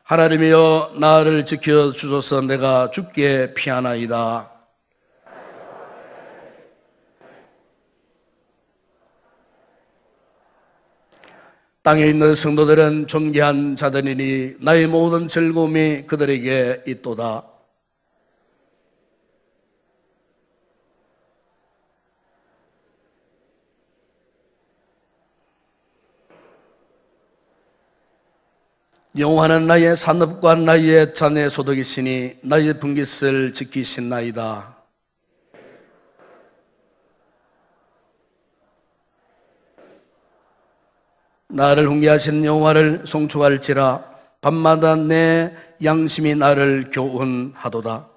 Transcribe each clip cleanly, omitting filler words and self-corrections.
하나님이여 나를 지켜 주소서. 내가 주께 피하나이다. 땅에 있는 성도들은 존귀한 자들이니 나의 모든 즐거움이 그들에게 있도다. 여호와는 나의 산업과 나의 잔의 소득이시니 나의 분깃을 지키신나이다. 나를 훈계하신 여호와를 송축할지라. 밤마다 내 양심이 나를 교훈하도다.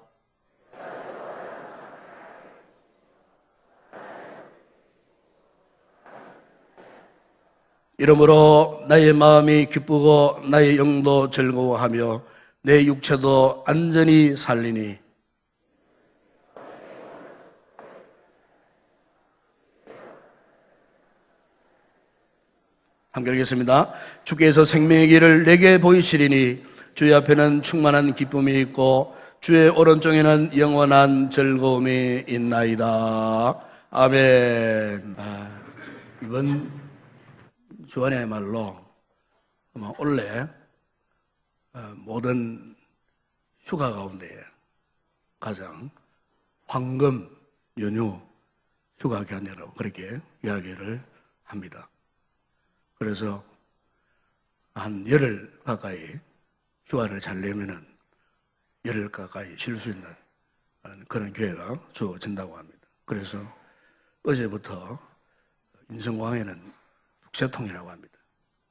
이러므로 나의 마음이 기쁘고 나의 영도 즐거워하며 내 육체도 안전히 살리니 함께 읽겠습니다. 주께서 생명의 길을 내게 보이시리니 주의 앞에는 충만한 기쁨이 있고 주의 오른쪽에는 영원한 즐거움이 있나이다. 아멘. 이번 주안의말로 아마 원래 모든 휴가 가운데 가장 황금 연휴 휴가 기간이라고 그렇게 이야기를 합니다. 그래서 한 열흘 가까이 휴가를 잘 내면은 열흘 가까이 쉴 수 있는 그런 기회가 주어진다고 합니다. 그래서 어제부터 인천공항에는 국제통이라고 합니다.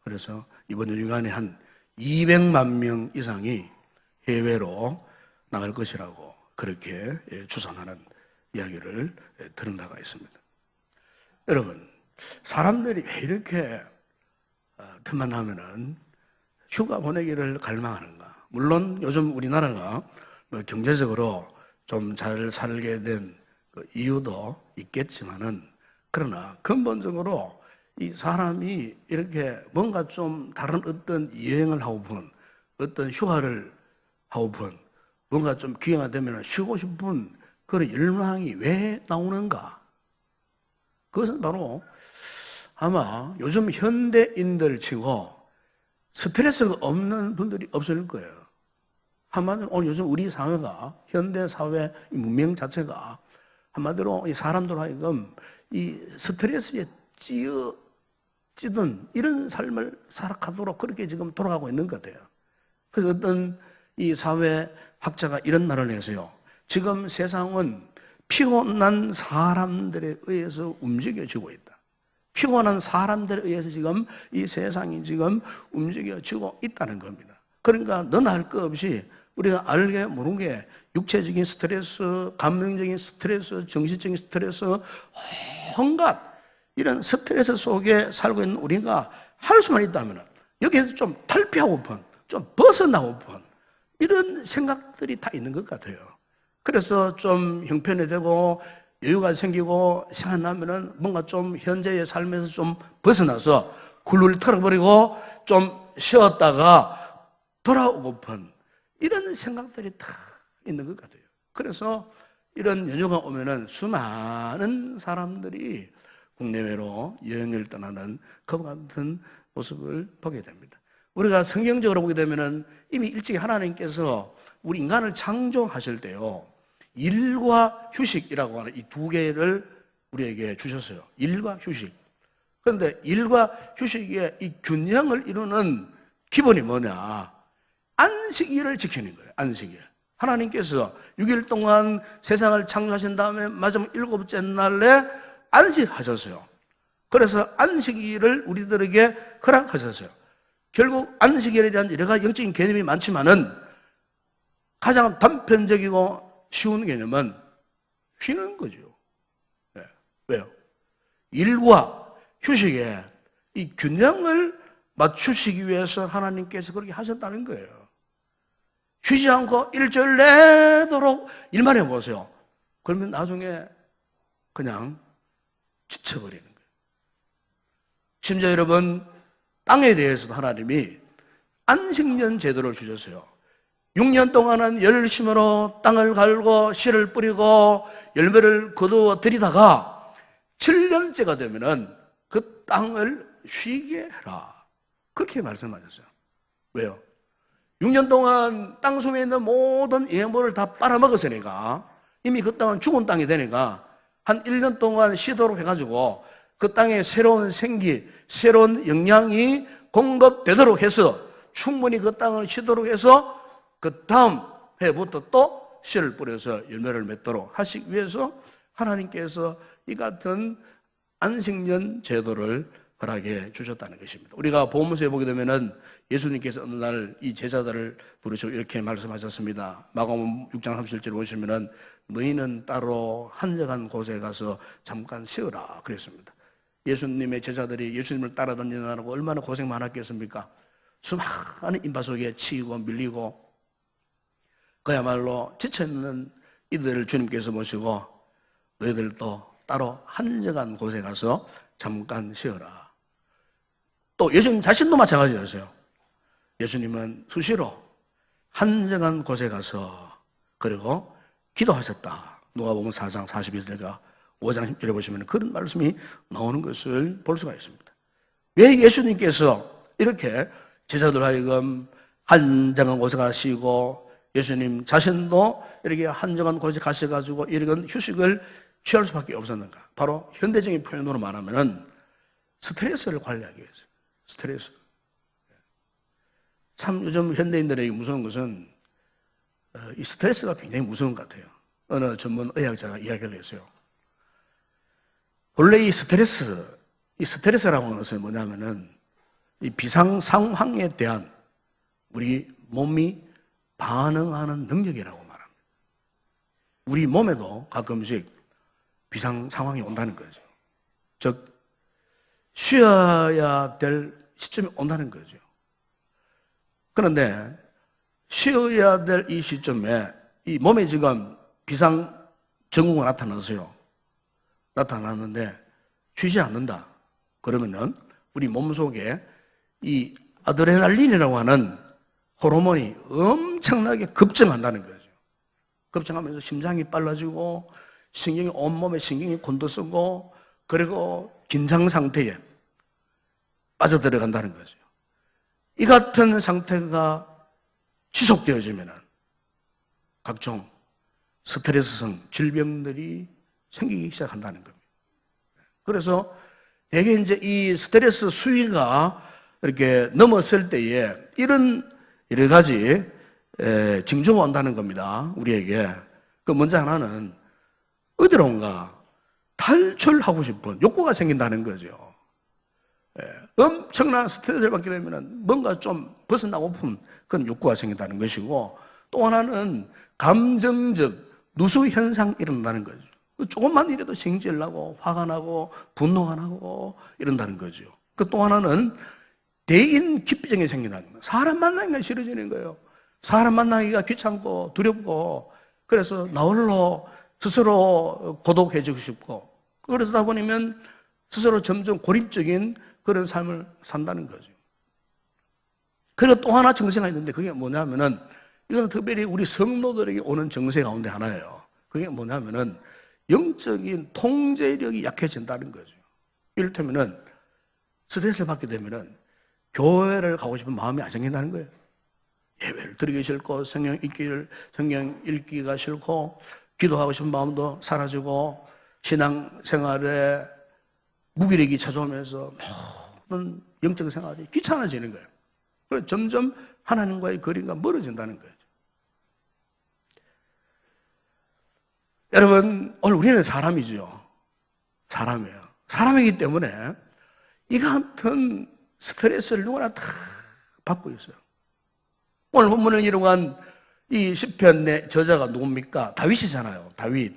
그래서 이번 연휴간에 한 200만 명 이상이 해외로 나갈 것이라고 그렇게 추산하는 이야기를 들은 바가 있습니다. 여러분, 사람들이 왜 이렇게 틈만 나면은 휴가 보내기를 갈망하는가? 물론 요즘 우리나라가 경제적으로 좀 잘 살게 된 이유도 있겠지만은, 그러나 근본적으로 이 사람이 이렇게 뭔가 좀 다른 어떤 여행을 하고픈, 어떤 휴가를 하고픈, 뭔가 좀 기회가 되면 쉬고 싶은 그런 열망이 왜 나오는가? 그것은 바로 아마 요즘 현대인들 치고 스트레스가 없는 분들이 없을 거예요. 한마디로 오늘 요즘 우리 사회가, 현대 사회 문명 자체가 한마디로 이 사람들 하여금 이 스트레스에 찌든 이런 삶을 살아가도록 그렇게 지금 돌아가고 있는 것 같아요. 그래서 어떤 이 사회학자가 이런 말을 해서요. 지금 세상은 피곤한 사람들에 의해서 움직여지고 있다. 피곤한 사람들에 의해서 지금 이 세상이 지금 움직여지고 있다는 겁니다. 그러니까 너나 할 것 없이 우리가 알게 모르게 육체적인 스트레스, 감정적인 스트레스, 정신적인 스트레스, 온갖 이런 스트레스 속에 살고 있는 우리가 할 수만 있다면 여기에서 좀 탈피하고픈, 좀 벗어나고픈 이런 생각들이 다 있는 것 같아요. 그래서 좀 형편이 되고 여유가 생기고 생각나면은 뭔가 좀 현재의 삶에서 좀 벗어나서 굴을 털어버리고 좀 쉬었다가 돌아오고픈 이런 생각들이 다 있는 것 같아요. 그래서 이런 연휴가 오면은 수많은 사람들이 국내외로 여행을 떠나는 그와 같은 모습을 보게 됩니다. 우리가 성경적으로 보게 되면은 이미 일찍 하나님께서 우리 인간을 창조하실 때요, 일과 휴식이라고 하는 이 두 개를 우리에게 주셨어요. 일과 휴식. 그런데 일과 휴식의 이 균형을 이루는 기본이 뭐냐? 안식일을 지키는 거예요. 안식일. 하나님께서 6일 동안 세상을 창조하신 다음에 마지막 7째 날에 안식하셨어요. 그래서 안식일을 우리들에게 허락하셨어요. 결국 안식일에 대한 여러 가지 영적인 개념이 많지만은 가장 단편적이고 쉬운 개념은 쉬는 거죠. 네. 왜요? 일과 휴식의 이 균형을 맞추시기 위해서 하나님께서 그렇게 하셨다는 거예요. 쉬지 않고 일주일 내도록 일만 해보세요. 그러면 나중에 그냥 지쳐버리는 거예요. 심지어 여러분, 땅에 대해서도 하나님이 안식년 제도를 주셨어요. 6년 동안은 열심으로 땅을 갈고 씨를 뿌리고 열매를 거두어 들이다가 7년째가 되면은 그 땅을 쉬게 해라. 그렇게 말씀하셨어요. 왜요? 6년 동안 땅 속에 있는 모든 예물을 다 빨아먹었으니까 이미 그 땅은 죽은 땅이 되니까 한 1년 동안 쉬도록 해가지고 그 땅에 새로운 생기, 새로운 영양이 공급되도록 해서 충분히 그 땅을 쉬도록 해서 그 다음 해부터 또 씨를 뿌려서 열매를 맺도록 하시기 위해서 하나님께서 이 같은 안식년 제도를 허락해 주셨다는 것입니다. 우리가 복음서에 보게 되면은 예수님께서 어느 날 이 제자들을 부르시고 이렇게 말씀하셨습니다. 마가복음 6장 37절 보시면은 너희는 따로 한적한 곳에 가서 잠깐 쉬어라 그랬습니다. 예수님의 제자들이 예수님을 따라다니느라고 얼마나 고생 많았겠습니까? 수많은 인파 속에 치이고 밀리고 그야말로 지쳐있는 이들을 주님께서 모시고 너희들도 따로 한적한 곳에 가서 잠깐 쉬어라. 또 예수님 자신도 마찬가지였어요. 예수님은 수시로 한적한 곳에 가서 그리고 기도하셨다. 누가복음 4장 41절과 5장 10절에 보시면 그런 말씀이 나오는 것을 볼 수가 있습니다. 왜 예수님께서 이렇게 제자들 하여금 한적한 곳에 가시고 예수님 자신도 이렇게 한적한 곳에 가셔가지고 이런 휴식을 취할 수밖에 없었는가? 바로 현대적인 표현으로 말하면은 스트레스를 관리하기 위해서. 스트레스. 참 요즘 현대인들에게 무서운 것은 이 스트레스가 굉장히 무서운 것 같아요. 어느 전문 의학자가 이야기를 했어요. 원래 이 스트레스라고 하는 것은 뭐냐면은 이 비상 상황에 대한 우리 몸이 반응하는 능력이라고 말합니다. 우리 몸에도 가끔씩 비상 상황이 온다는 거죠. 즉 쉬어야 될 시점이 온다는 거죠. 그런데 쉬어야 될 이 시점에 이 몸에 지금 비상 증후가 나타났어요. 나타났는데 쉬지 않는다. 그러면은 우리 몸속에 이 아드레날린이라고 하는 호르몬이 엄청나게 급증한다는 거죠. 급증하면서 심장이 빨라지고 신경이 온몸에 신경이 곤두서고 그리고 긴장 상태에 빠져들어간다는 거죠. 이 같은 상태가 지속되어지면 각종 스트레스성 질병들이 생기기 시작한다는 겁니다. 그래서 대개 이제 이 스트레스 수위가 이렇게 넘었을 때에 이런 여러 가지 징조가 온다는 겁니다. 우리에게. 그 먼저 하나는 어디론가 탈출하고 싶은 욕구가 생긴다는 거죠. 엄청난 스트레스를 받게 되면 뭔가 좀 벗어나고픈 그런 욕구가 생긴다는 것이고 또 하나는 감정적 누수 현상이 일어난다는 거죠. 조금만 일해도 성질 나고 화가 나고 분노가 나고 이런다는 거죠. 그 또 하나는 대인 기피증이 생긴다는 거예요. 사람 만나기가 싫어지는 거예요. 사람 만나기가 귀찮고 두렵고 그래서 나 홀로 스스로 고독해지고 싶고 그러다 보면 스스로 점점 고립적인 그런 삶을 산다는 거죠. 그리고 또 하나 정세가 있는데 그게 뭐냐면은 이건 특별히 우리 성도들에게 오는 정세 가운데 하나예요. 그게 뭐냐면은 영적인 통제력이 약해진다는 거죠. 이를테면은 스트레스를 받게 되면은 교회를 가고 싶은 마음이 안 생긴다는 거예요. 예배를 드리기 싫고 성경 읽기가 싫고 기도하고 싶은 마음도 사라지고 신앙 생활에 무기력이 찾아오면서 모든 영적 생활이 귀찮아지는 거예요. 그래서 점점 하나님과의 거리가 멀어진다는 거예요. 여러분, 오늘 우리는 사람이죠. 사람이에요. 사람이기 때문에 이 같은 스트레스를 누구나 다 받고 있어요. 오늘 본문을 이루한 이 시편의 저자가 누굽니까? 다윗이잖아요. 다윗.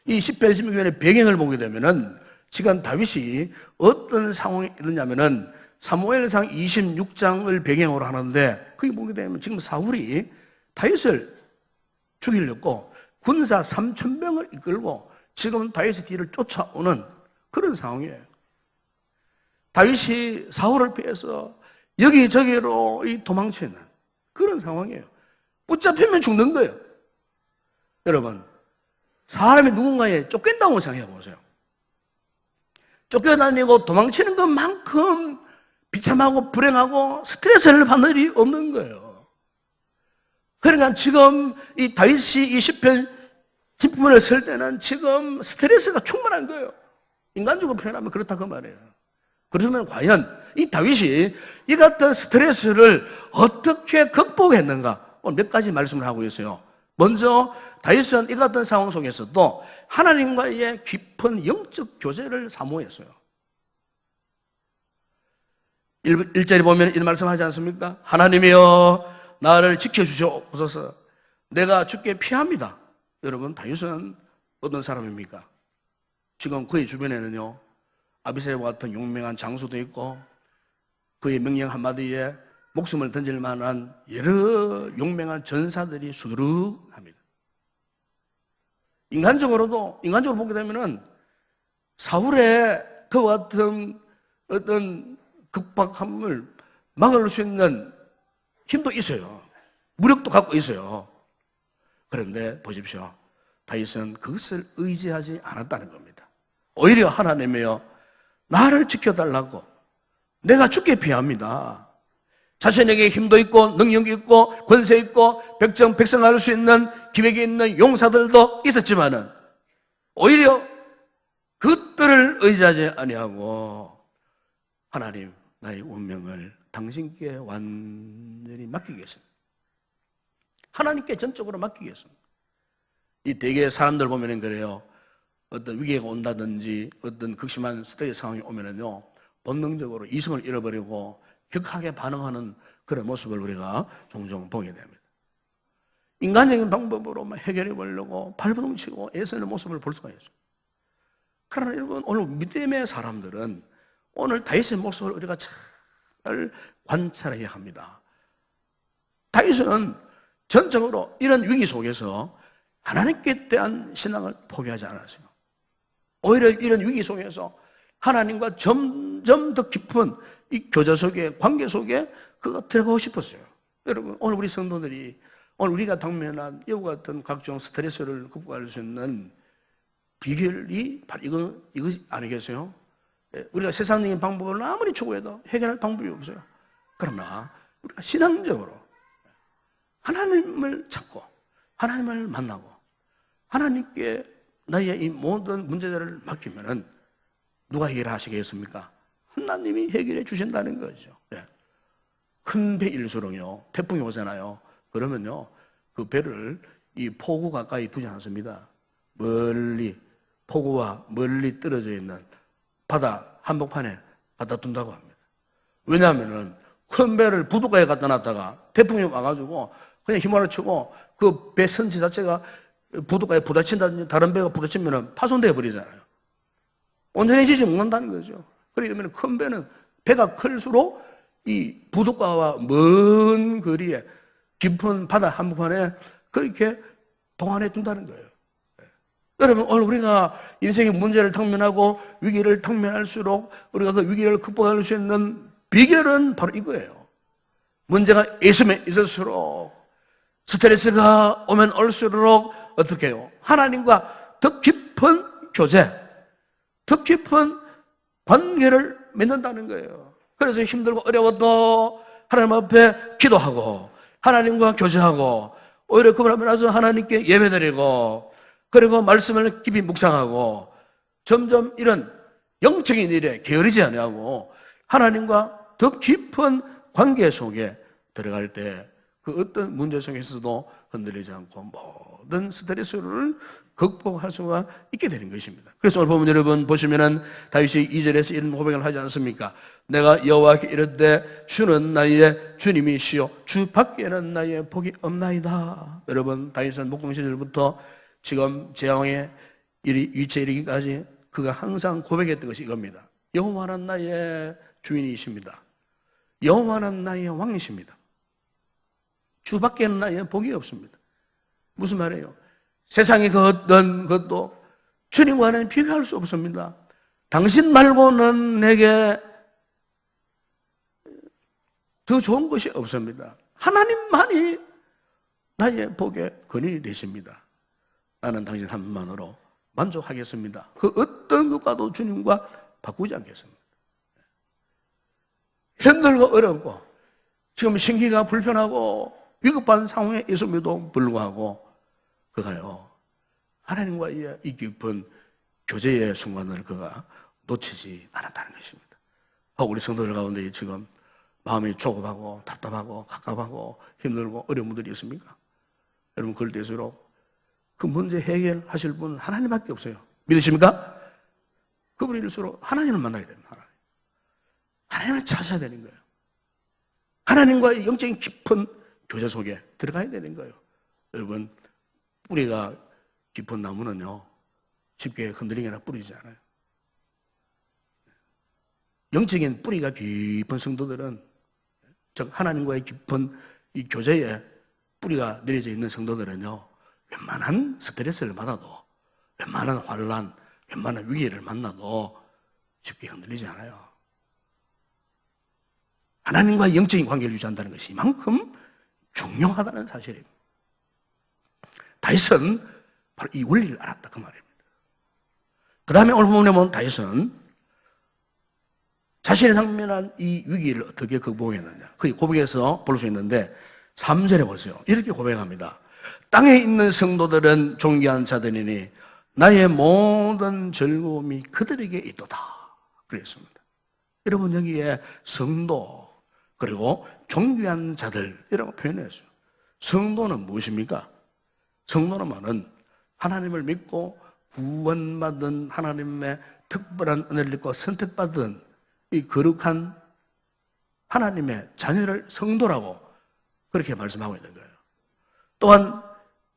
이 시편 16편의 배경을 보게 되면은 지금 다윗이 어떤 상황이 있느냐면은 사무엘상 26장을 배경으로 하는데 그게 보게 되면 지금 사울이 다윗을 죽이려고 군사 3,000명을 이끌고 지금 다윗의 뒤를 쫓아오는 그런 상황이에요. 다윗이 사울을 피해서 여기저기로 도망치는 그런 상황이에요. 붙잡히면 죽는 거예요. 여러분, 사람이 누군가에 쫓긴다고 생각해 보세요. 쫓겨다니고 도망치는 것만큼 비참하고 불행하고 스트레스를 받는 일이 없는 거예요. 그러니까 지금 이 다윗이 이 시편 10편을 쓸 때는 지금 스트레스가 충만한 거예요. 인간적으로 표현하면 그렇다 그 말이에요. 그러면 과연 이 다윗이 이 같은 스트레스를 어떻게 극복했는가? 오늘 몇 가지 말씀을 하고 있어요. 먼저 다윗은 이 같은 상황 속에서도 하나님과의 깊은 영적 교제를 사모했어요. 1절에 보면 이런 말씀하지 않습니까? 하나님이여 나를 지켜주시옵소서. 내가 주께 피합니다. 여러분, 다윗은 어떤 사람입니까? 지금 그의 주변에는요, 아비새와 같은 용맹한 장수도 있고 그의 명령 한마디에 목숨을 던질 만한 여러 용맹한 전사들이 수두룩합니다. 인간적으로 보게 되면은 사울의 그와 같은 어떤 극박함을 막을 수 있는 힘도 있어요. 무력도 갖고 있어요. 그런데 보십시오. 다윗은 그것을 의지하지 않았다는 겁니다. 오히려 하나님이여 나를 지켜달라고 내가 죽게 피합니다. 자신에게 힘도 있고 능력이 있고 권세 있고 백성할 수 있는 기획이 있는 용사들도 있었지만은 오히려 그것들을 의지하지 아니하고 하나님 나의 운명을 당신께 완전히 맡기겠습니다. 하나님께 전적으로 맡기겠습니다. 이 대개 사람들 보면은 그래요. 어떤 위기가 온다든지 어떤 극심한 스트레스 상황이 오면은요, 본능적으로 이성을 잃어버리고 격하게 반응하는 그런 모습을 우리가 종종 보게 됩니다. 인간적인 방법으로 해결해 보려고 발버둥치고 애쓰는 모습을 볼 수가 있어요. 그러나 여러분, 오늘 믿음의 사람들은 오늘 다윗의 모습을 우리가 잘 관찰해야 합니다. 다윗은 전적으로 이런 위기 속에서 하나님께 대한 신앙을 포기하지 않았어요. 오히려 이런 위기 속에서 하나님과 점점 더 깊은 이 교제 속에, 관계 속에 그가 들어가고 싶었어요. 여러분, 오늘 우리 성도들이 오늘 우리가 당면한 이와 같은 각종 스트레스를 극복할 수 있는 비결이 바로 이거 아니겠어요? 우리가 세상적인 방법을 아무리 추구해도 해결할 방법이 없어요. 그러나 우리가 신앙적으로 하나님을 찾고 하나님을 만나고 하나님께 나의 이 모든 문제들을 맡기면은 누가 해결하시겠습니까? 하나님이 해결해 주신다는 거죠. 큰 배일수록요, 태풍이 오잖아요. 그러면요, 그 배를 이 포구 가까이 두지 않습니다. 멀리, 포구와 멀리 떨어져 있는 바다 한복판에 갖다 둔다고 합니다. 왜냐하면은 큰 배를 부둣가에 갖다 놨다가 태풍이 와가지고 그냥 휘몰아 치고 그 배 선체 자체가 부둣가에 부딪힌다든지 다른 배가 부딪히면은 파손되어 버리잖아요. 온전히 지지 못한다는 거죠. 그러면 큰 배는 배가 클수록 이 부둣가와 먼 거리에 깊은 바다 한복판에 그렇게 봉안해 둔다는 거예요. 여러분, 오늘 우리가 인생의 문제를 당면하고 위기를 당면할수록 우리가 그 위기를 극복할 수 있는 비결은 바로 이거예요. 문제가 있으면 있을수록, 스트레스가 오면 올수록 어떻게 해요? 하나님과 더 깊은 교제, 더 깊은 관계를 맺는다는 거예요. 그래서 힘들고 어려워도 하나님 앞에 기도하고 하나님과 교제하고 오히려 그걸 하면서 하나님께 예배드리고 그리고 말씀을 깊이 묵상하고 점점 이런 영적인 일에 게으르지 아니하고 하나님과 더 깊은 관계 속에 들어갈 때 그 어떤 문제 속에서도 흔들리지 않고 모든 스트레스를 극복할 수가 있게 되는 것입니다. 그래서 오늘 보면 여러분 보시면은 다윗이 2절에서 이런 고백을 하지 않습니까? 내가 여호와께 이르되 주는 나의 주님이시요 주 밖에는 나의 복이 없나이다. 여러분, 다윗은 목동 시절부터 지금 제왕의 위치에 이르기까지 그가 항상 고백했던 것이 이겁니다. 여호와는 나의 주인이십니다. 여호와는 나의 왕이십니다. 주밖에는 나의 복이 없습니다. 무슨 말이에요? 세상의 그 어떤 것도 주님과는 비교할 수 없습니다. 당신 말고는 내게 더 좋은 것이 없습니다. 하나님만이 나의 복의 근원이 되십니다. 나는 당신 한 분만으로 만족하겠습니다. 그 어떤 것과도 주님과 바꾸지 않겠습니다. 힘들고 어렵고 지금 신기가 불편하고 위급한 상황에 있음에도 불구하고 그가요 하나님과의 이 깊은 교제의 순간을 그가 놓치지 않았다는 것입니다. 우리 성도들 가운데 지금 마음이 조급하고 답답하고 갑갑하고 힘들고 어려운 분들이 있습니까? 여러분 그럴 때일수록 그 문제 해결하실 분은 하나님밖에 없어요. 믿으십니까? 그분일수록 하나님을 만나야 됩니다. 하나님을 찾아야 되는 거예요. 하나님과의 영적인 깊은 교제 속에 들어가야 되는 거예요. 여러분 뿌리가 깊은 나무는요 쉽게 흔들리거나 부러지지 않아요. 영적인 뿌리가 깊은 성도들은 즉 하나님과의 깊은 이 교제에 뿌리가 내려져 있는 성도들은요 웬만한 스트레스를 받아도 웬만한 환난, 웬만한 위기를 만나도 쉽게 흔들리지 않아요. 하나님과의 영적인 관계를 유지한다는 것이 이만큼 중요하다는 사실입니다. 다윗은 바로 이 원리를 알았다 그 말입니다. 그 다음에 오늘 본문에 보면 다윗은 자신의 당면한 이 위기를 어떻게 극복했느냐 그 고백에서 볼 수 있는데 3절에 보세요. 이렇게 고백합니다. 땅에 있는 성도들은 존귀한 자들이니 나의 모든 즐거움이 그들에게 있도다 그랬습니다. 여러분 여기에 성도 그리고 존귀한 자들이라고 표현했어요. 성도는 무엇입니까? 성도는 말은 하나님을 믿고 구원받은 하나님의 특별한 은혜를 입고 선택받은 이 거룩한 하나님의 자녀를 성도라고 그렇게 말씀하고 있는 거예요. 또한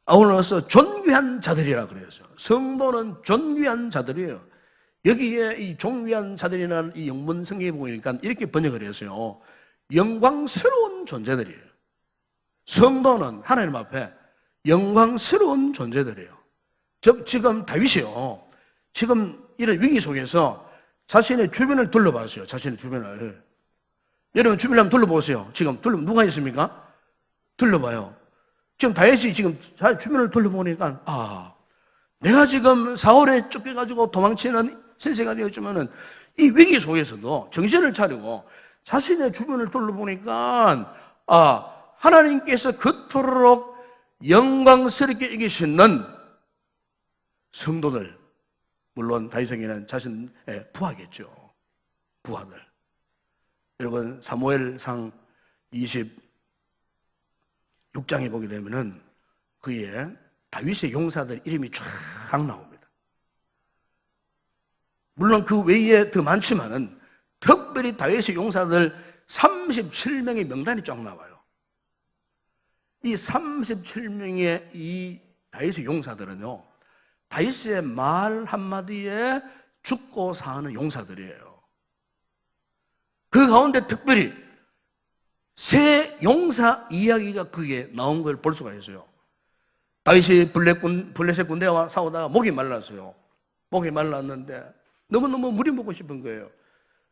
아울러서 존귀한 자들이라 그랬어요. 성도는 존귀한 자들이에요. 여기에 이 존귀한 자들이라는 이 영문 성경에 보니까 이렇게 번역을 했어요. 영광스러운 존재들이에요. 성도는 하나님 앞에 영광스러운 존재들이에요. 즉 지금 다윗이요. 지금 이런 위기 속에서 자신의 주변을 둘러봤어요. 자신의 주변을. 여러분 주변을 한번 둘러보세요. 지금 누가 있습니까? 둘러봐요. 지금 다윗이 지금 주변을 둘러보니까 내가 지금 사울에 쫓겨가지고 도망치는 신세가 되었지만은 이 위기 속에서도 정신을 차리고 자신의 주변을 둘러보니까 하나님께서 그토록 영광스럽게 여기시는 성도들 물론 다윗에게는 자신의 부하겠죠. 부하들. 여러분 사무엘상 26장에 보게 되면은 그의 다윗의 용사들 이름이 쫙 나옵니다. 물론 그 외에 더 많지만은 특별히 다윗의 용사들 37명의 명단이 쫙 나와요. 이 37명의 이 다윗의 용사들은요. 다윗의 말 한마디에 죽고 사는 용사들이에요. 그 가운데 특별히 세 용사 이야기가 그게 나온 걸 볼 수가 있어요. 다윗이 블레셋 군대와 싸우다가 목이 말랐어요. 목이 말랐는데 너무너무 물이 먹고 싶은 거예요.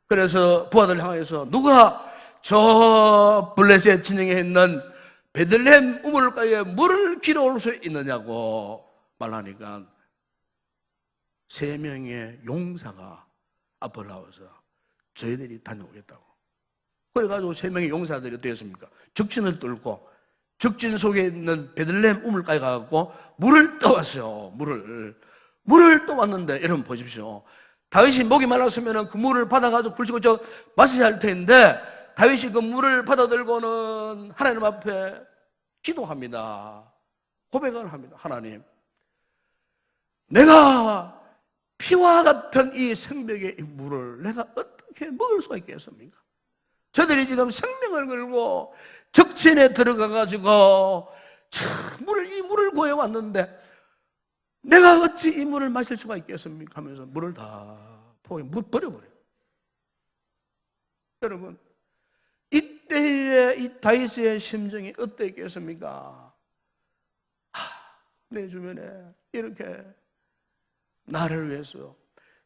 그래서 부하들 향해서 누가 저 블레셋 진영에 있는 베들레헴 우물가에 물을 길어올 수 있느냐고 말하니까 3명의 용사가 앞을 나와서 저희들이 다녀오겠다고. 그래가지고 3명의 용사들이 어떻습니까? 적진을 뚫고 적진 속에 있는 베들레헴 우물가에 가서 물을 떠왔어요. 물을 떠왔는데 여러분 보십시오. 다윗이 목이 말랐으면 그 물을 받아가지고 불시고 마셔야 할 텐데 다윗이 그 물을 받아들고는 하나님 앞에 기도합니다. 고백을 합니다. 하나님, 내가 피와 같은 이 생명의 이 물을 내가 어떻게 먹을 수가 있겠습니까? 저들이 지금 생명을 걸고 적진에 들어가가지고 이 물을 구해왔는데 내가 어찌 이 물을 마실 수가 있겠습니까? 하면서 물을 다 버려버려요. 여러분, 이때의 이 다윗의 심정이 어땠겠습니까? 내 주변에 이렇게 나를 위해서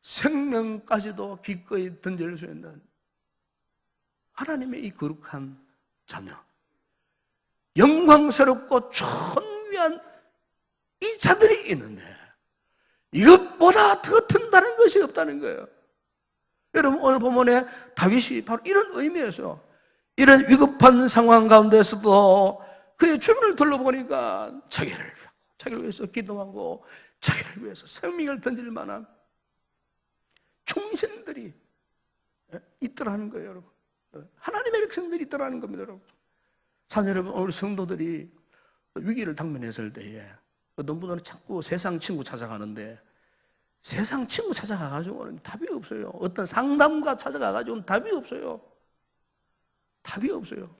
생명까지도 기꺼이 던질 수 있는 하나님의 이 거룩한 자녀. 영광스럽고 존귀한 이 자들이 있는데 이것보다 더 튼다는 것이 없다는 거예요. 여러분 오늘 본문에 다윗이 바로 이런 의미에서 이런 위급한 상황 가운데서도 그의 주변을 둘러보니까 자기를 위해서 기도하고 자기를 위해서 생명을 던질 만한 충신들이 있더라는 거예요, 여러분. 하나님의 백성들이 있더라는 겁니다, 여러분. 산 여러분, 오늘 성도들이 위기를 당면했을 때에 어떤 분들은 자꾸 세상 친구 찾아가는데 세상 친구 찾아가가지고는 답이 없어요. 어떤 상담가 찾아가가지고는 답이 없어요. 답이 없어요.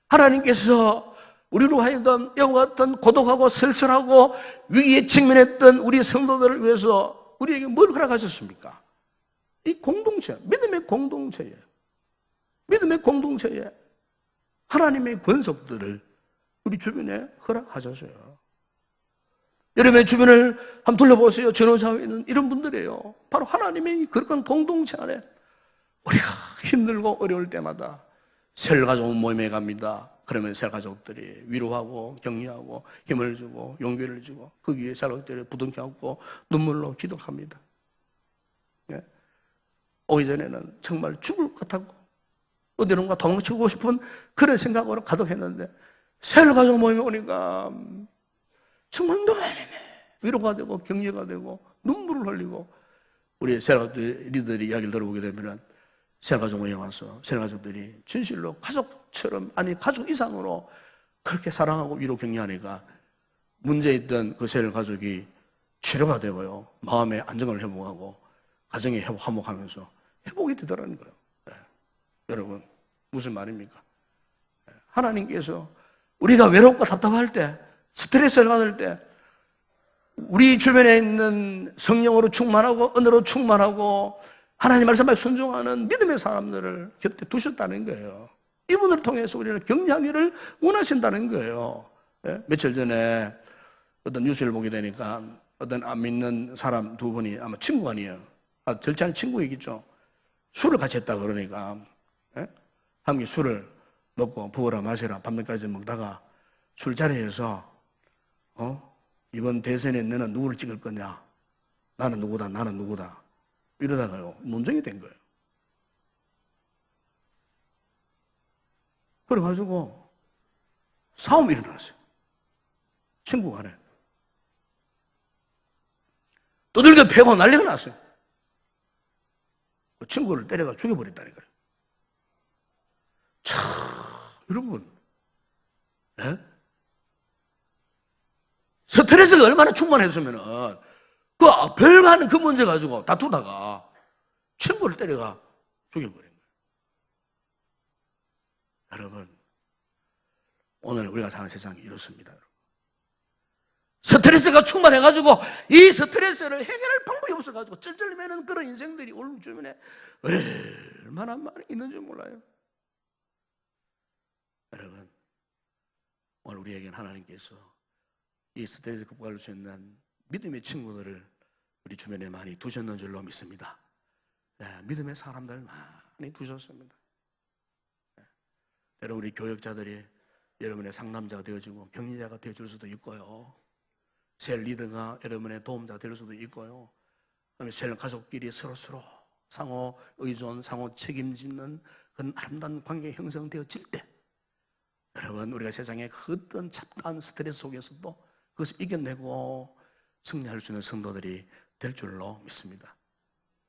하나님께서 우리로 하여금 이와 같은 고독하고 쓸쓸하고 위기에 직면했던 우리 성도들을 위해서 우리에게 뭘 허락하셨습니까? 이 공동체, 믿음의 공동체에 하나님의 권속들을 우리 주변에 허락하셨어요. 여러분의 주변을 한번 둘러보세요. 전도사에 있는 이런 분들이에요. 바로 하나님의 그런 공동체 안에 우리가 힘들고 어려울 때마다 셀가족 모임에 갑니다. 그러면 셀가족들이 위로하고 격려하고 힘을 주고 용기를 주고 거기에 셀가족들이 부둥켜 안고 눈물로 기도합니다. 네? 오기 전에는 정말 죽을 것 같고 어디론가 도망치고 싶은 그런 생각으로 가득했는데 셀가족 모임에 오니까 정말 너무 위로가 되고 격려가 되고 눈물을 흘리고 우리 셀가족 리더들이 이야기를 들어보게 되면 셀가족 모임에 와서 셀가족들이 진실로 가족처럼 아니 가족 이상으로 그렇게 사랑하고 위로 격려하니까 문제 있던 그 셀가족이 치료가 되고요. 마음의 안정을 회복하고 가정이 화목하면서 회복이 되더라는 거예요. 네. 여러분 무슨 말입니까? 네. 하나님께서 우리가 외롭고 답답할 때 스트레스를 받을 때 우리 주변에 있는 성령으로 충만하고 은혜로 충만하고 하나님 말씀에 순종하는 믿음의 사람들을 곁에 두셨다는 거예요. 이분을 통해서 우리는 격려하기를 원하신다는 거예요. 네? 며칠 전에 어떤 뉴스를 보게 되니까 어떤 안 믿는 사람 두 분이 아마 친구가 아니에요. 절친한 친구이겠죠. 술을 같이 했다 그러니까 네? 함께 술을 먹고 부어라 마시라 밤늦게까지 먹다가 술자리에서 이번 대선에 너는 누구를 찍을 거냐? 나는 누구다, 나는 누구다. 이러다가요, 논쟁이 된 거예요. 그래가지고 싸움이 일어났어요. 친구 간에. 두들겨 패고 난리가 났어요. 그 친구를 때려가 죽여버렸다니까요. 참, 여러분. 네? 스트레스가 얼마나 충만했으면은, 별거 아닌 그 문제 가지고 다투다가 친구를 때려가 죽여버린 거예요. 여러분, 오늘 우리가 사는 세상이 이렇습니다. 스트레스가 충만해가지고 이 스트레스를 해결할 방법이 없어가지고 쩔쩔매는 그런 인생들이 오늘 주변에 얼마나 많이 있는지 몰라요. 여러분, 오늘 우리에게는 하나님께서 이 스트레스 극복할 수 있는 믿음의 친구들을 우리 주변에 많이 두셨는 줄로 믿습니다. 네, 믿음의 사람들 많이 두셨습니다. 네. 여러분 우리 교역자들이 여러분의 상담자가 되어주고 격리자가 되어줄 수도 있고요. 셀 리더가 여러분의 도움자가 될 수도 있고요. 그다음에 셀 가족끼리 서로서로 상호 의존, 상호 책임지는 그런 아름다운 관계 형성되어질 때 여러분 우리가 세상의 그 어떤 잡다한 스트레스 속에서도 그것을 이겨내고 승리할 수 있는 성도들이 될 줄로 믿습니다.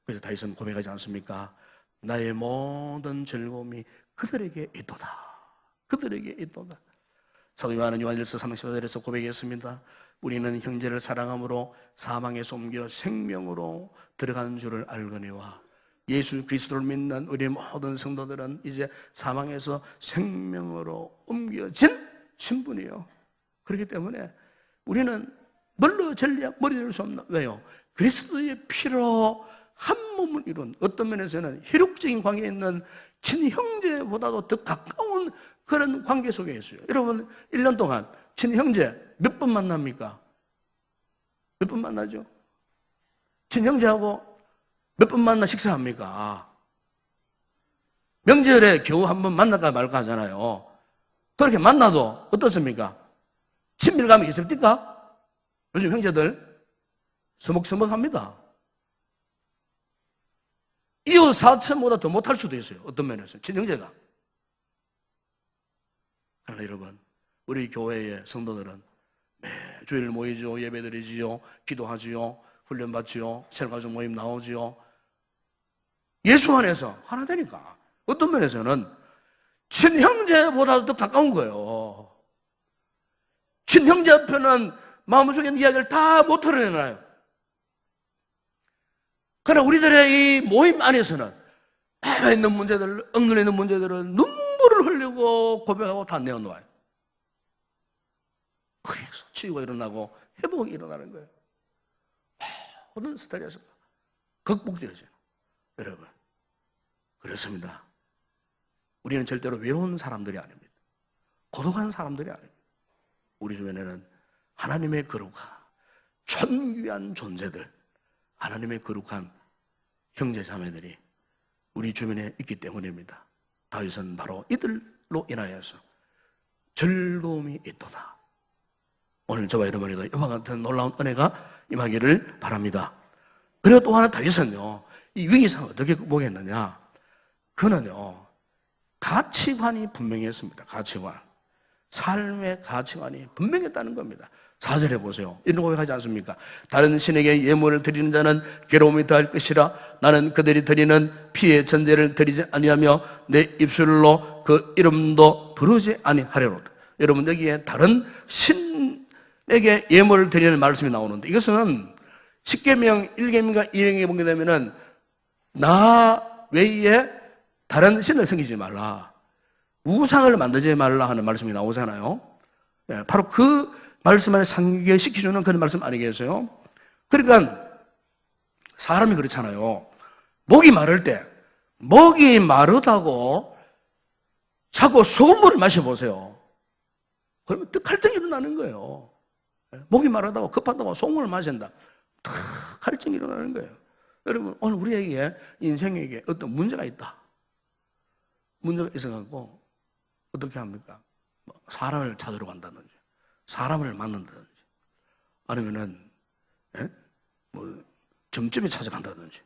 그래서 다윗은 고백하지 않습니까? 나의 모든 즐거움이 그들에게 있도다. 그들에게 있도다. 사도 요한은 요한일서 3절에서 고백했습니다. 우리는 형제를 사랑함으로 사망에서 옮겨 생명으로 들어가는 줄을 알거니와 예수 그리스도를 믿는 우리 모든 성도들은 이제 사망에서 생명으로 옮겨진 신분이에요. 그렇기 때문에 우리는 멀로 전략 머리를 수 없나. 왜요? 그리스도의 피로 한 몸을 이룬 어떤 면에서는 혈육적인 관계에 있는 친형제보다도 더 가까운 그런 관계 속에 있어요. 여러분 1년 동안 친형제 몇 번 만납니까? 몇 번 만나죠? 친형제하고 몇 번 만나 식사합니까? 명절에 겨우 한번 만날까 말까 하잖아요. 그렇게 만나도 어떻습니까? 친밀감이 있습니까? 요즘 형제들 서먹서먹합니다. 이웃 사촌보다 더 못할 수도 있어요. 어떤 면에서 친형제가. 그러나 여러분, 우리 교회의 성도들은 매주일 모이죠, 예배드리지요, 기도하지요, 훈련받지요, 새가족 모임 나오지요. 예수 안에서 하나 되니까 어떤 면에서는 친형제보다도 더 가까운 거예요. 친형제 앞에는 마음속에 있는 이야기를 다 못 털어내나요? 그러나 우리들의 이 모임 안에서는 배에 있는 문제들, 억눌려 있는 문제들은 눈물을 흘리고 고백하고 다 내어놓아요. 그래서 치유가 일어나고 회복이 일어나는 거예요. 모든 스타일에서 극복되어져요. 여러분, 그렇습니다. 우리는 절대로 외로운 사람들이 아닙니다. 고독한 사람들이 아닙니다. 우리 주변에는 하나님의 거룩한 존귀한 존재들, 하나님의 거룩한 형제 자매들이 우리 주변에 있기 때문입니다. 다윗은 바로 이들로 인하여서 즐거움이 있도다. 오늘 저와 여러분에도 이와 같은 놀라운 은혜가 임하기를 바랍니다. 그리고 또 하나 다윗은요, 이 위기상을 어떻게 극복했느냐? 그는요, 가치관이 분명했습니다. 가치관. 삶의 가치관이 분명했다는 겁니다. 4절에 보세요. 이런 고백하지 않습니까? 다른 신에게 예물을 드리는 자는 괴로움이 더할 것이라. 나는 그들이 드리는 피의 전제를 드리지 아니하며 내 입술로 그 이름도 부르지 아니하려노라. 여러분, 여기에 다른 신에게 예물을 드리는 말씀이 나오는데, 이것은 십계명 1계명과 2계명에 보게 되면은 나 외에 다른 신을 섬기지 말라, 우상을 만들지 말라 하는 말씀이 나오잖아요. 바로 그 말씀을 상기시켜주는 그런 말씀 아니겠어요? 그러니까 사람이 그렇잖아요. 목이 마를 때, 목이 마르다고 자꾸 소금물을 마셔보세요. 그러면 또 갈등이 일어나는 거예요. 목이 마르다고 급하다고 소금물을 마신다. 탁 갈등이 일어나는 거예요. 여러분, 오늘 우리에게 인생에게 어떤 문제가 있다. 문제가 있어갖고 어떻게 합니까? 사람을 찾으러 간다든지, 사람을 만난다든지, 아니면은 점집에 찾아간다든지,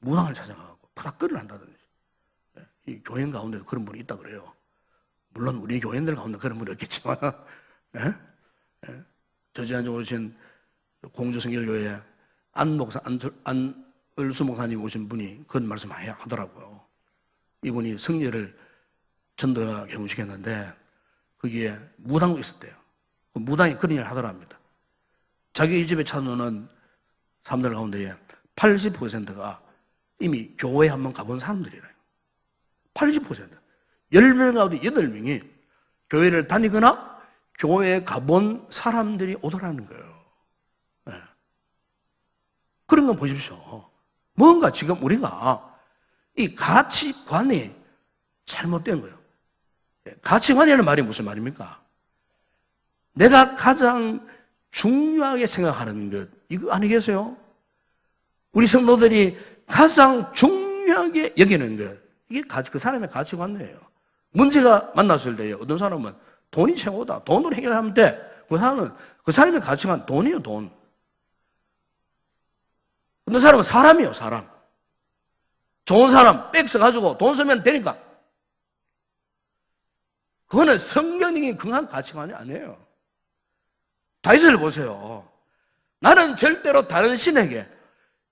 문항을 찾아가고 푸닥거리를 한다든지. 이 교인 가운데도 그런 분이 있다 그래요. 물론 우리 교인들 가운데 그런 분이 없겠지만, 저지한테 오신 공주성결교회 안을수 목사님 오신 분이 그런 말씀 많이 하더라고요. 이분이 성례를 전도가 경우시켰는데 거기에 무당도 있었대요. 그 무당이 그런 일을 하더랍니다. 자기 집에 찾아오는 사람들 가운데 80%가 이미 교회에 한번 가본 사람들이래요. 80%. 10명 가운데 8명이 교회를 다니거나 교회에 가본 사람들이 오더라는 거예요. 네. 그런 건 보십시오. 뭔가 지금 우리가 이 가치관이 잘못된 거예요. 가치관이라는 말이 무슨 말입니까? 내가 가장 중요하게 생각하는 것, 이거 아니겠어요? 우리 성도들이 가장 중요하게 여기는 것, 이게 그 사람의 가치관이에요. 문제가 만났을 때요, 어떤 사람은 돈이 최고다, 돈으로 해결하면 돼. 그 사람의 가치관, 돈이에요, 돈. 어떤 사람은 사람이에요, 사람. 좋은 사람 백 써가지고 돈 쓰면 되니까. 그거는 성경적인 강한 가치관이 아니에요. 다윗을 보세요. 나는 절대로 다른 신에게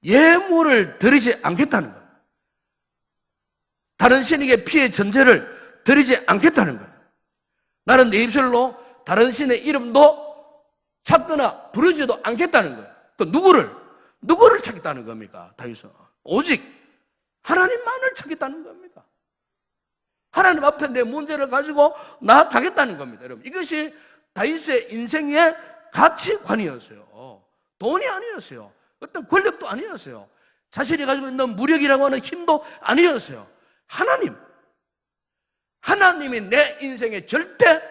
예물을 드리지 않겠다는 거예요. 다른 신에게 피의 전제를 드리지 않겠다는 거예요. 나는 내 입술로 다른 신의 이름도 찾거나 부르지도 않겠다는 거예요. 그 누구를 찾겠다는 겁니까? 다윗은 오직 하나님만을 찾겠다는 겁니다. 하나님 앞에 내 문제를 가지고 나아가겠다는 겁니다. 여러분, 이것이 다윗의 인생의 가치관이었어요. 돈이 아니었어요. 어떤 권력도 아니었어요. 자신이 가지고 있는 무력이라고 하는 힘도 아니었어요. 하나님이 내 인생의 절대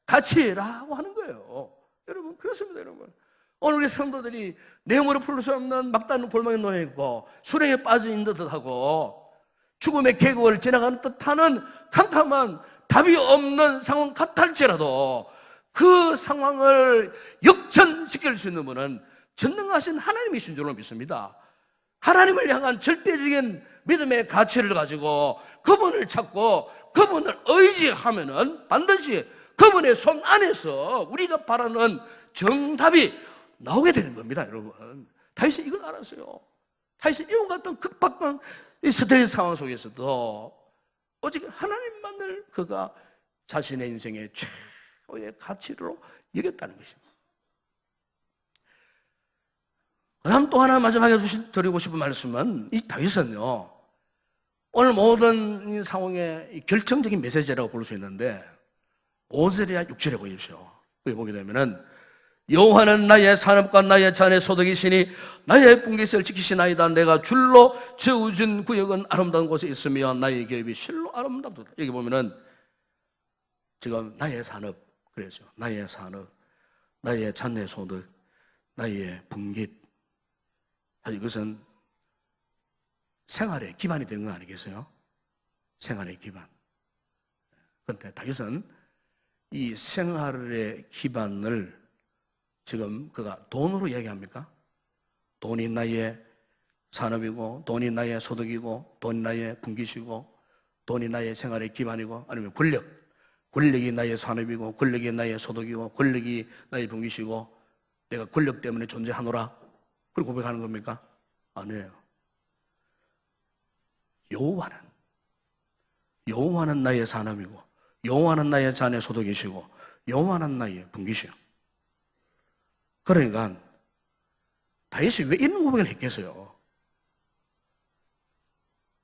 가치라고 하는 거예요. 여러분, 그렇습니다, 여러분. 오늘 우리 성도들이 내용으로 풀 수 없는 막다른 골방에 놓여있고 수레에 빠져 있는 듯하고 죽음의 계곡을 지나가는 듯하는 캄캄한 답이 없는 상황 같을지라도 그 상황을 역전시킬 수 있는 분은 전능하신 하나님이신 줄로 믿습니다. 하나님을 향한 절대적인 믿음의 가치를 가지고 그분을 찾고 그분을 의지하면은 반드시 그분의 손 안에서 우리가 바라는 정답이 나오게 되는 겁니다, 여러분. 다윗이 이걸 알았어요. 다윗이 이와 같은 급박한 스트레스 상황 속에서도 오직 하나님만을 그가 자신의 인생의 최고의 가치로 여겼다는 것입니다. 그 다음 또 하나 마지막에 드리고 싶은 말씀은 이 다윗은요, 오늘 모든 이 상황의 결정적인 메시지라고 볼 수 있는데 5절이야 6절에 보십시오. 거기 보게 되면은 여호와는 나의 산업과 나의 잔의 소득이시니 나의 분깃을 지키시나이다. 내가 줄로 저어준 구역은 아름다운 곳에 있으며 나의 기업이 실로 아름답도다. 여기 보면은 지금 나의 산업, 그래서 나의 산업, 나의 잔의 소득, 나의 분깃, 사실 이것은 생활의 기반이 되는 거 아니겠어요? 생활의 기반. 그런데 다윗은 이 생활의 기반을 지금 그가 돈으로 얘기합니까? 돈이 나의 산업이고, 돈이 나의 소득이고, 돈이 나의 분깃이고, 돈이 나의 생활의 기반이고, 아니면 권력이 나의 산업이고, 권력이 나의 소득이고, 권력이 나의 분깃이고, 내가 권력 때문에 존재하노라, 그리고 고백하는 겁니까? 아니에요. 여호와는 나의 산업이고, 여호와는 나의 잔의 소득이시고, 여호와는 나의 분깃이요. 그러니까 다윗이 왜 이런 고백을 했겠어요?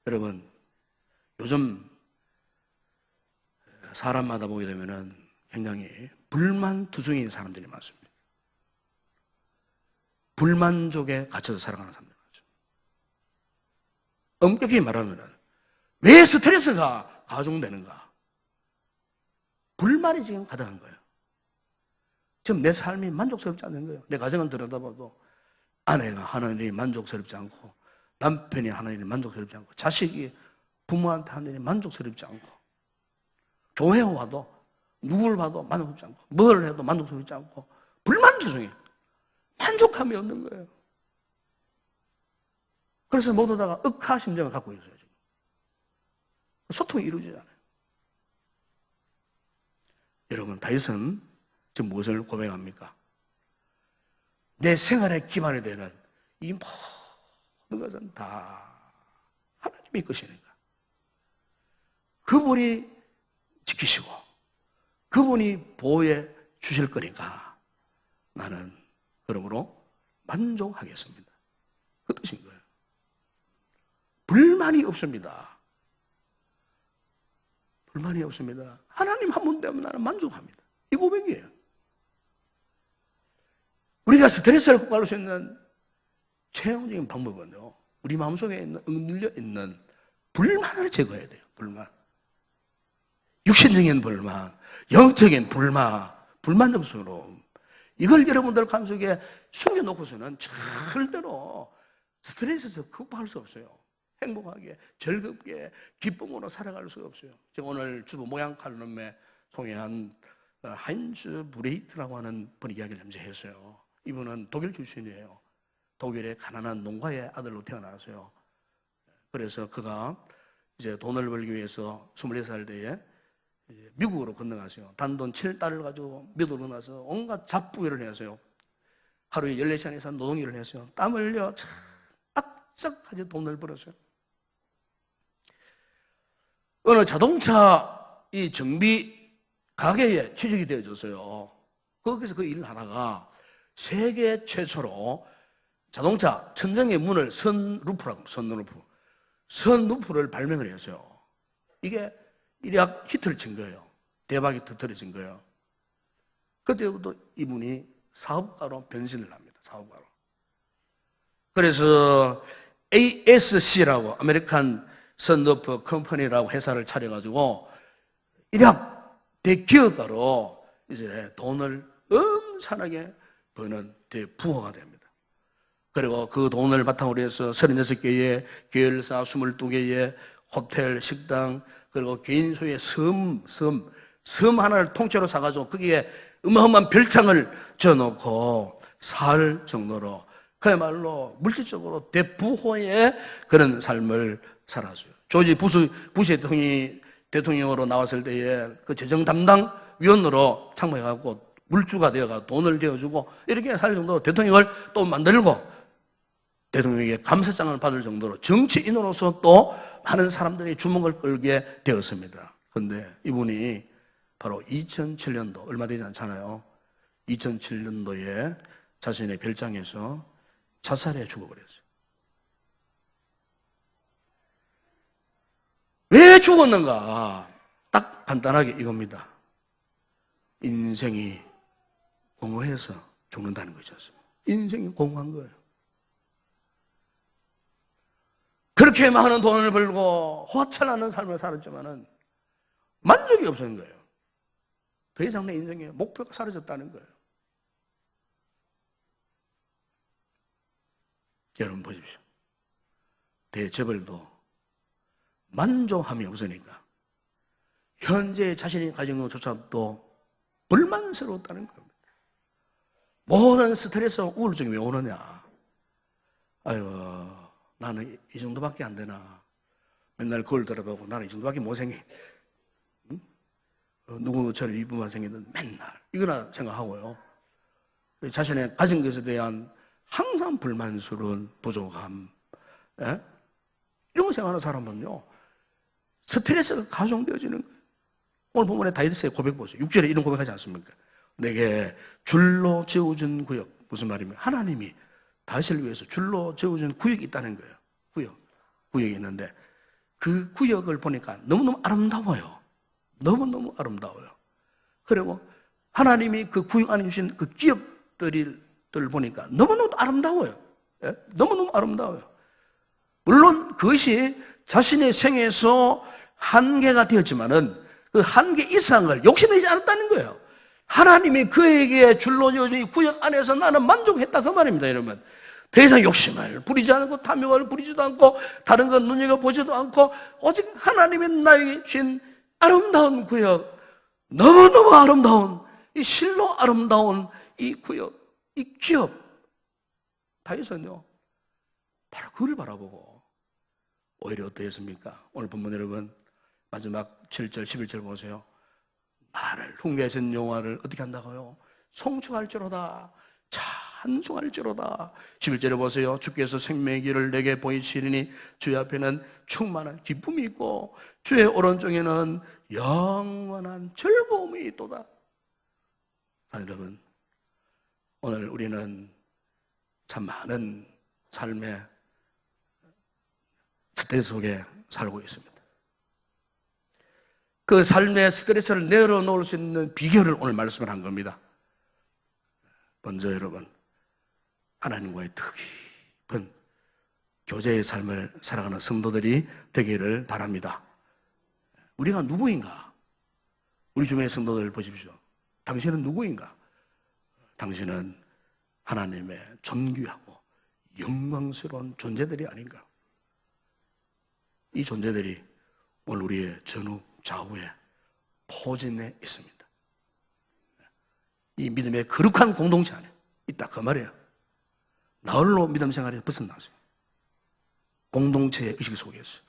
여러분, 요즘 사람마다 보게 되면은 굉장히 불만투성이인 사람들이 많습니다. 불만족에 갇혀서 살아가는 사람들이 많죠. 엄격히 말하면 왜 스트레스가 가중되는가? 불만이 지금 가득한 거예요. 지금 내 삶이 만족스럽지 않는 거예요. 내 가정을 들여다봐도 아내가 하나님이 만족스럽지 않고, 남편이 하나님이 만족스럽지 않고, 자식이 부모한테 하나님이 만족스럽지 않고, 교회 와도 누굴 봐도 만족스럽지 않고, 뭘 해도 만족스럽지 않고, 불만투성이, 만족함이 없는 거예요. 그래서 모두 다가 억하 심정을 갖고 있어요, 지금. 소통이 이루어지지 않아요. 여러분, 다윗은 지금 무엇을 고백합니까? 내 생활의 기반이 되는 이 모든 것은 다 하나님의 것이니까. 그분이 지키시고 그분이 보호해 주실 거니까 나는 그러므로 만족하겠습니다. 그 뜻인 거예요. 불만이 없습니다. 불만이 없습니다. 하나님 한 분 되면 나는 만족합니다. 이 고백이에요. 우리가 스트레스를 극복할 수 있는 최종적인 방법은요, 우리 마음속에 있는 억눌려 있는 불만을 제거해야 돼요. 불만. 육신적인 불만, 영적인 불만, 불만족스러움. 이걸 여러분들 가슴속에 숨겨놓고서는 절대로 스트레스에서 극복할 수 없어요. 행복하게, 즐겁게, 기쁨으로 살아갈 수가 없어요. 제가 오늘 주부 모양 칼럼에 소개한 하인츠 브레이트라고 하는 분이 이야기를 잠시 했어요. 이분은 독일 출신이에요. 독일의 가난한 농가의 아들로 태어나서요. 그래서 그가 이제 돈을 벌기 위해서 24살 때에 미국으로 건너가세요. 단돈 7달러를 가지고 미국으로 나서 온갖 잡부일을 해서요. 하루에 14시간 이상 노동일을 했어요. 땀 흘려 악착하게 돈을 벌었어요. 어느 자동차 이 정비 가게에 취직이 되어졌어요. 거기서 그 일을 하다가 세계 최초로 자동차 천정의 문을 선루프라고, 선루프를 발명을 했어요. 이게 일약 히트를 친 거예요. 대박이 터뜨려진 거예요. 그때부터 이분이 사업가로 변신을 합니다. 사업가로. 그래서 ASC라고, 아메리칸 선루프 컴퍼니라고 회사를 차려가지고 일약 대기업가로 이제 돈을 엄청나게 버는 대부호가 됩니다. 그리고 그 돈을 바탕으로 해서 36개의 계열사 22개의 호텔, 식당, 그리고 개인 소유의 섬 하나를 통째로 사가지고 거기에 어마어마한 별장을 지어놓고 살 정도로 그야말로 물질적으로 대부호의 그런 삶을 살았어요. 조지 부시 대통령으로 나왔을 때에 그 재정 담당 위원으로 참여해갖고 물주가 되어가 돈을 되어주고 이렇게 살 정도로 대통령을 또 만들고 대통령에게 감사장을 받을 정도로 정치인으로서 또 많은 사람들이 주목을 끌게 되었습니다. 그런데 이분이 바로 2007년도 얼마 되지 않잖아요. 2007년도에 자신의 별장에서 자살해 죽어버렸어요. 왜 죽었는가? 딱 간단하게 이겁니다. 인생이 공허해서 죽는다는 거지 않습니까? 인생이 공허한 거예요. 그렇게 많은 돈을 벌고 호화찬란한 삶을 살았지만은 만족이 없었는 거예요. 더 이상 내 인생에 목표가 사라졌다는 거예요. 여러분 보십시오. 대재벌도 만족함이 없으니까 현재 자신이 가진 것조차도 불만스러웠다는 겁니다. 모든 스트레스, 우울증이 왜 오느냐? 아유, 나는 이 정도밖에 안 되나? 맨날 그걸 들어보고 나는 이 정도밖에 못 생겨. 응? 누구처럼 이쁘만 생기든 맨날 이거나 생각하고요. 자신의 가진 것에 대한 항상 불만스러운 부족함, 예? 이런 거 생각하는 사람은요, 스트레스가 가중되어지는 거예요. 오늘 본문에 다윗의 고백 보세요. 6절에 이런 고백하지 않습니까? 내게 줄로 지어준 구역. 무슨 말이면 하나님이 다윗을 위해서 줄로 지어준 구역이 있다는 거예요. 구역이 있는데 그 구역을 보니까 너무너무 아름다워요. 너무너무 아름다워요. 그리고 하나님이 그 구역 안에 주신 그 기업들을 보니까 너무너무 아름다워요. 예? 너무너무 아름다워요. 물론 그것이 자신의 생에서 한계가 되었지만은 그 한계 이상을 욕심내지 않았다는 거예요. 하나님이 그에게 줄로 지어준 이 구역 안에서 나는 만족했다 그 말입니다, 여러분. 더 이상 욕심을 부리지 않고 탐욕을 부리지도 않고 다른 건 눈여겨보지도 않고 오직 하나님이 나에게 주신 아름다운 구역, 너무너무 아름다운 이 실로 아름다운 이 구역, 이 기업. 다윗은요 바로 그걸 바라보고 오히려 어떠했습니까? 오늘 본문 여러분 마지막 7절 11절 보세요. 나를 흉내진 여호와를 어떻게 한다고요? 송축할지로다, 찬송할지로다. 11절에 보세요. 주께서 생명의 길을 내게 보이시리니 주의 앞에는 충만한 기쁨이 있고 주의 오른쪽에는 영원한 즐거움이 있도다. 여러분, 오늘 우리는 참 많은 삶의 스트레스 속에 살고 있습니다. 그 삶의 스트레스를 내려놓을 수 있는 비결을 오늘 말씀을 한 겁니다. 먼저 여러분, 하나님과의 깊은 교제의 삶을 살아가는 성도들이 되기를 바랍니다. 우리가 누구인가? 우리 주변의 성도들 보십시오. 당신은 누구인가? 당신은 하나님의 존귀하고 영광스러운 존재들이 아닌가? 이 존재들이 오늘 우리의 전후 좌우에 포진해 있습니다. 이 믿음의 거룩한 공동체 안에 있다 그 말이에요. 나홀로 믿음 생활에 벗어나세요. 공동체의 의식 속에서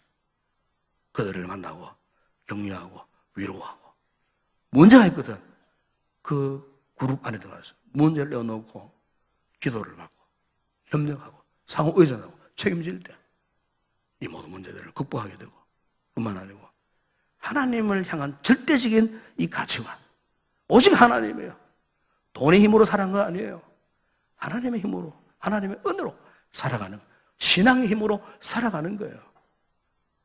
그들을 만나고 격려하고 위로하고 문제가 있거든. 그 그룹 안에 들어가서 문제를 내어놓고 기도를 받고 협력하고 상호 의존하고 책임질 때 이 모든 문제들을 극복하게 되고 뿐만 아니고 하나님을 향한 절대적인 이 가치관, 오직 하나님이에요. 돈의 힘으로 살아간 거 아니에요. 하나님의 힘으로, 하나님의 은혜로 살아가는, 신앙의 힘으로 살아가는 거예요.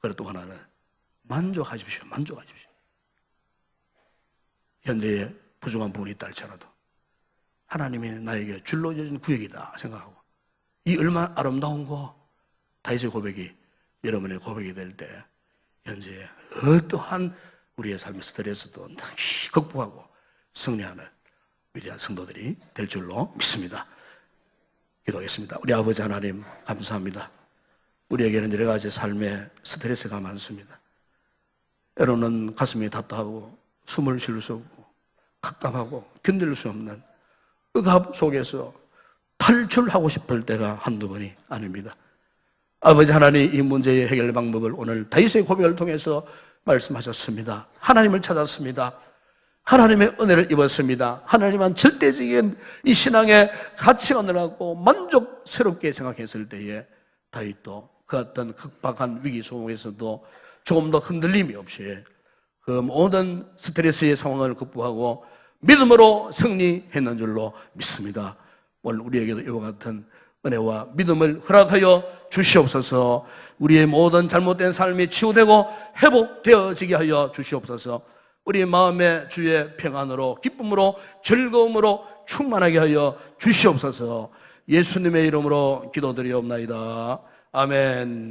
그리고 또 하나는 만족하십시오. 만족하십시오. 현재의 부족한 부분이 있다 할지라도 하나님이 나에게 줄로 주신 구역이다 생각하고 이 얼마나 아름다운 거, 다윗의 고백이 여러분의 고백이 될 때 현재 어떠한 우리의 삶의 스트레스도 능히 극복하고 승리하는 위대한 성도들이 될 줄로 믿습니다. 기도하겠습니다. 우리 아버지 하나님 감사합니다. 우리에게는 여러 가지 삶의 스트레스가 많습니다. 때로는 가슴이 답답하고 숨을 쉴 수 없고 갑갑하고 견딜 수 없는 억압 속에서 탈출하고 싶을 때가 한두 번이 아닙니다. 아버지 하나님, 이 문제의 해결 방법을 오늘 다윗의 고백을 통해서 말씀하셨습니다. 하나님을 찾았습니다. 하나님의 은혜를 입었습니다. 하나님은 절대적인 이 신앙의 가치관을 갖고 만족스럽게 생각했을 때에 다윗도 그 어떤 극박한 위기 속에서도 조금 더 흔들림이 없이 그 모든 스트레스의 상황을 극복하고 믿음으로 승리했는 줄로 믿습니다. 오늘 우리에게도 이와 같은 은혜와 믿음을 허락하여 주시옵소서. 우리의 모든 잘못된 삶이 치유되고 회복되어지게 하여 주시옵소서. 우리 마음의 주의 평안으로 기쁨으로 즐거움으로 충만하게 하여 주시옵소서. 예수님의 이름으로 기도드리옵나이다. 아멘.